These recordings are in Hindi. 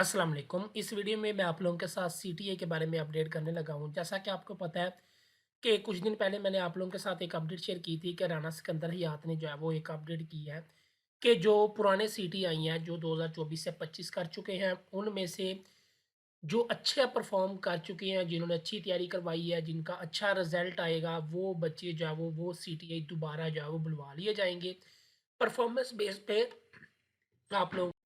अस्सलाम वालेकुम। इस वीडियो में मैं आप लोगों के साथ सीटीए के बारे में अपडेट करने लगा हूँ। जैसा कि आपको पता है कि कुछ दिन पहले मैंने आप लोगों के साथ एक अपडेट शेयर की थी कि राना सिकंदर हयात ने जो है वो एक अपडेट की है कि जो पुराने सीटी आई हैं जो 2024 से 25 कर चुके हैं, उनमें से जो अच्छा परफॉर्म कर चुके हैं, जिन्होंने अच्छी तैयारी करवाई है, जिनका अच्छा रिजल्ट आएगा, वो बच्चे जो है वो सीटीए दोबारा जो है वो बुलवा लिए जाएंगे। परफॉर्मेंस बेस पे आप लोग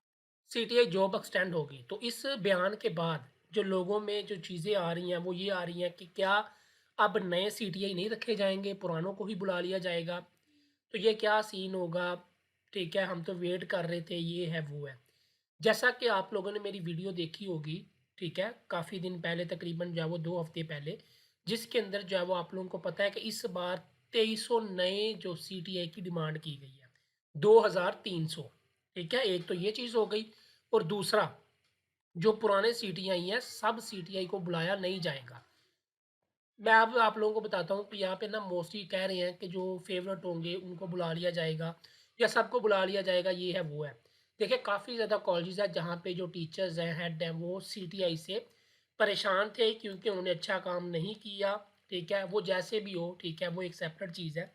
सीटीआई जॉब एक्सटेंड होगी। तो इस बयान के बाद जो लोगों में जो चीज़ें आ रही हैं वो ये आ रही हैं कि क्या अब नए सीटीआई नहीं रखे जाएंगे, पुरानों को ही बुला लिया जाएगा। तो ये क्या सीन होगा? ठीक है, हम तो वेट कर रहे थे, ये है वो है। जैसा कि आप लोगों ने मेरी वीडियो देखी होगी, ठीक है, काफ़ी दिन पहले, तकरीबन जो है वो 2 हफ्ते पहले, जिसके अंदर जो है वो आप लोगों को पता है कि इस बार 2300 नए जो सीटीआई की डिमांड की गई है, 2300। ठीक है, एक तो ये चीज़ हो गई। और दूसरा, जो पुराने सीटीआई हैं, सब सीटीआई को बुलाया नहीं जाएगा। मैं अब आप लोगों को बताता हूँ कि यहाँ पे ना मोस्टली कह रहे हैं कि जो फेवरेट होंगे उनको बुला लिया जाएगा या सबको बुला लिया जाएगा, ये है वो है। देखिए, काफ़ी ज़्यादा कॉलेजेस हैं जहाँ पे जो टीचर्स हैं, हेड हैं, वो सीटीआई से परेशान थे क्योंकि उन्होंने अच्छा काम नहीं किया। ठीक है, वो जैसे भी हो, ठीक है, वो एक सेपरेट चीज़ है।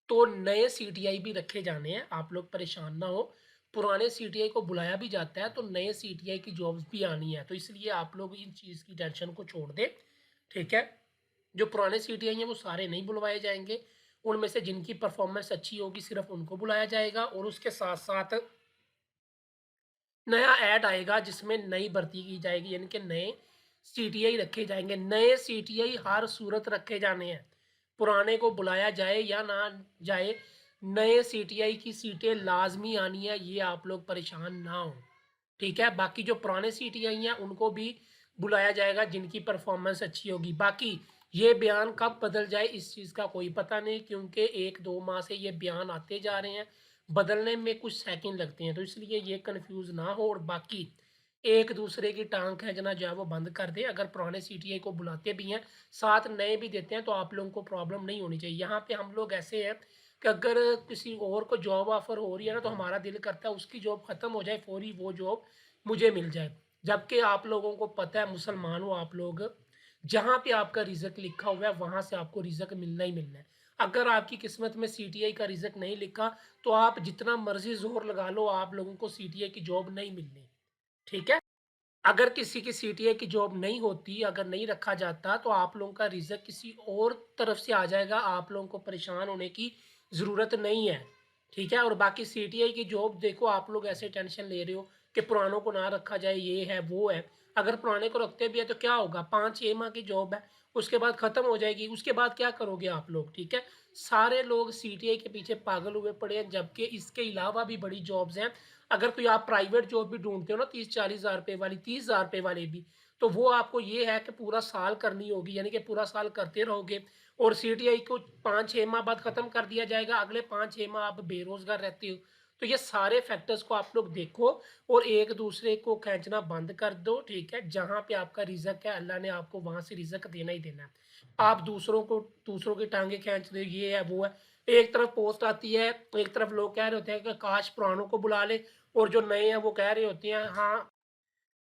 तो नए सीटीआई भी रखे जाने हैं, आप लोग परेशान ना हो। पुराने सीटीआई को बुलाया भी जाता है तो नए सीटीआई की जॉब्स भी आनी है, तो इसलिए आप लोग इन चीज़ की टेंशन को छोड़ दें। ठीक है, जो पुराने सीटीआई हैं वो सारे नहीं बुलवाए जाएंगे। उनमें से जिनकी परफॉर्मेंस अच्छी होगी सिर्फ उनको बुलाया जाएगा, और उसके साथ साथ नया ऐड आएगा जिसमें नई भर्ती की जाएगी, यानी कि नए सीटीआई रखे जाएंगे। नए सीटीआई हर सूरत रखे जाने हैं, पुराने को बुलाया जाए या ना जाए, नए सीटीआई की सीटें लाजमी आनी है, ये आप लोग परेशान ना हो। ठीक है, बाकी जो पुराने सीटीआई हैं उनको भी बुलाया जाएगा जिनकी परफॉर्मेंस अच्छी होगी। बाकी ये बयान कब बदल जाए इस चीज़ का कोई पता नहीं, क्योंकि 1-2 माह से ये बयान आते जा रहे हैं, बदलने में कुछ सेकंड लगते हैं, तो इसलिए ये कंफ्यूज ना हो। और बाकी एक दूसरे की टांग खींचना जो है वो बंद कर दे। अगर पुराने सीटीआई को बुलाते भी हैं, साथ नए भी देते हैं, तो आप लोगों को प्रॉब्लम नहीं होनी चाहिए। यहाँ पे हम लोग ऐसे हैं कि अगर किसी और को जॉब ऑफर हो रही है ना, तो हमारा दिल करता है उसकी जॉब खत्म हो जाए फौरी, वो जॉब मुझे मिल जाए। जबकि आप लोगों को पता है, मुसलमान हो आप लोग, जहाँ पे आपका रिज़्क लिखा हुआ है वहाँ से आपको रिज़्क मिलना ही मिलना है। अगर आपकी किस्मत में सीटीआई का रिज़्क नहीं लिखा, तो आप जितना मर्ज़ी ज़ोर लगा लो, आप लोगों को सीटीआई की जॉब नहीं मिलनी। ठीक है? अगर किसी की सीटीआई की जॉब नहीं होती, अगर नहीं रखा जाता, तो आप लोगों का रिज़्क किसी और तरफ से आ जाएगा, आप लोगों को परेशान होने की ज़रूरत नहीं है। ठीक है? और बाकी सीटीआई की जॉब देखो, आप लोग ऐसे टेंशन ले रहे हो कि पुरानों को ना रखा जाए, ये है, वो है। अगर पुराने को रखते भी हैं तो क्या होगा? 5-6 माह की जॉब है, उसके बाद खत्म हो जाएगी, उसके बाद क्या करोगे आप लोग? ठीक है? सारे लोग सीटीआई के पीछे पागल हुए पड़े हैं, जबकि इसके अलावा भी बड़ी जॉब्स हैं। अगर कोई आप प्राइवेट जॉब भी ढूँढते हो ना, 30-40 हज़ार रुपए वाली, 30 हज़ार रुपए वाले भी, तो वो आपको ये है कि पूरा साल करनी होगी, यानी कि पूरा साल करते रहोगे, और सीटीआई को 5-6 माह बाद खत्म कर दिया जाएगा, अगले 5-6 माह आप बेरोज़गार रहते हो। तो ये सारे फैक्टर्स को आप लोग देखो और एक दूसरे को खींचना बंद कर दो। ठीक है? जहाँ पे आपका रिज़्क है, अल्लाह ने आपको वहाँ से रिज़्क देना ही देना है। आप दूसरों की टाँगें खींच रहे हो, ये है, वो है। एक तरफ पोस्ट आती है, एक तरफ लोग कह रहे होते हैं कि काश पुरानों को बुला ले, और जो नए हैं वो कह रहे होते हैं, हाँ,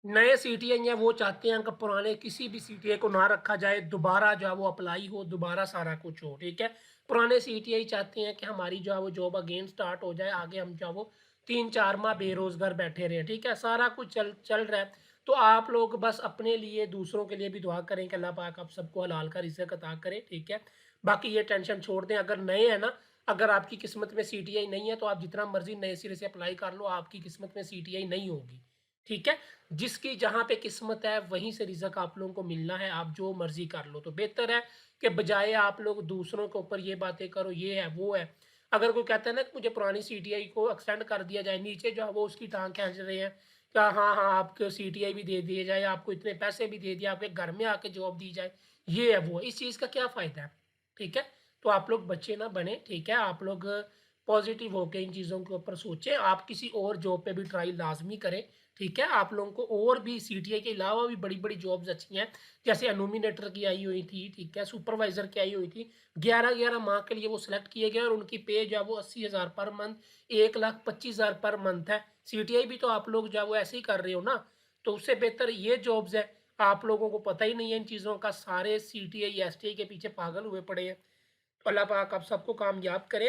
नए सीटीआई हैं वो चाहते हैं कि पुराने किसी भी सीटीआई को ना रखा जाए, दोबारा जो है वो अप्लाई हो, दोबारा सारा कुछ हो। ठीक है? पुराने सीटीआई चाहते हैं कि हमारी जो है वो जॉब अगेन स्टार्ट हो जाए, आगे हम जो है वो 3-4 माह बेरोज़गार बैठे रहें। ठीक है? सारा कुछ चल चल रहा है। तो आप लोग बस अपने लिए, दूसरों के लिए भी दुआ करें कि अल्लाह पाक आप सबको हलाल का रिज़्क अता करे। ठीक है? बाकी ये टेंशन छोड़ दें। अगर नए हैं ना, अगर आपकी किस्मत में सीटीआई नहीं है, तो आप जितना मर्ज़ी नए सिरे से अप्लाई कर लो, आपकी किस्मत में सीटीआई नहीं होगी। ठीक है? जिसकी जहाँ पे किस्मत है वहीं से रिज़्क आप लोगों को मिलना है, आप जो मर्ज़ी कर लो। तो बेहतर है कि बजाय आप लोग दूसरों के ऊपर ये बातें करो, ये है, वो है। अगर कोई कहता है ना कि मुझे पुरानी सीटीआई को एक्सटेंड कर दिया जाए, नीचे जो है वो उसकी टाँग खींच रहे हैं। क्या हाँ, हाँ, आपको सीटीआई भी दे दिए जाए, आपको इतने पैसे भी दे दिए, आपके घर में आके जॉब दी जाए, ये है, वो है। इस चीज़ का क्या फ़ायदा है? ठीक है? तो आप लोग बच्चे ना बने, ठीक है? आप लोग पॉजिटिव होकर इन चीज़ों के ऊपर सोचें। आप किसी और जॉब पे भी ट्राई लाजमी करें, ठीक है। आप लोगों को और भी सीटीआई के अलावा भी बड़ी बड़ी जॉब्स अच्छी हैं, जैसे एनोमिनेटर की आई हुई थी, ठीक है, सुपरवाइजर की आई हुई थी। 11-11 माह के लिए वो सिलेक्ट किए गए और उनकी पे जो है वो 80,000 पर मंथ, 1,25,000 पर मंथ है। सीटीआई भी तो आप लोग जो है वो ऐसे ही कर रहे हो ना, तो उससे बेहतर ये जॉब्स है। आप लोगों को पता ही नहीं है इन चीज़ों का, सारे सीटीआई एसटीआई के पीछे पागल हुए पड़े हैं। तो अल्लाह पाक आप सबको कामयाब करे।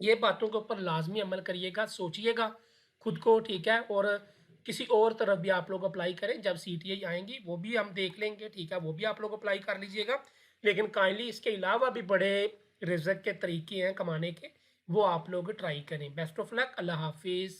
ये बातों के ऊपर लाजमी अमल करिएगा, सोचिएगा खुद को, ठीक है। और किसी और तरफ भी आप लोग अप्लाई करें, जब सीटीआई आएंगी वो भी हम देख लेंगे, ठीक है, वो भी आप लोग अप्लाई कर लीजिएगा। लेकिन काइंडली इसके अलावा भी बड़े रिज़्क के तरीके हैं कमाने के, वो आप लोग ट्राई करें। बेस्ट ऑफ लक, अल्लाह हाफिज़।